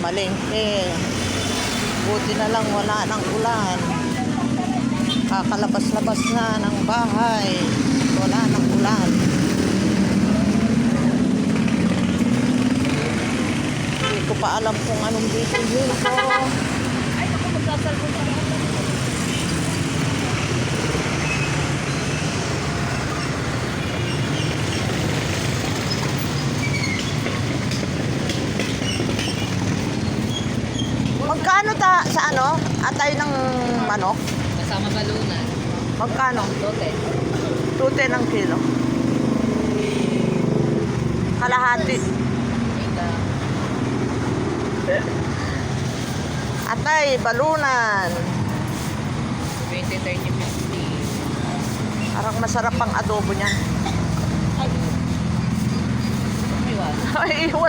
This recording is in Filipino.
Malengke. Buti na lang wala ng ulan. Kakalabas-labas na ng bahay. Wala ng ulan. Hindi ko pa alam kung anong dito yun ko. Ay, ako magsasalpon sa mga. Magkano sa ano? Atay ng manok? Kasama balunan. Magkano? Tote. 2.10 ang kilo. Kalahati. Ika. Atay, balunan. 20, 30, 50. Parang masarap ang adobo niyan. Ay. Iwan. Ay,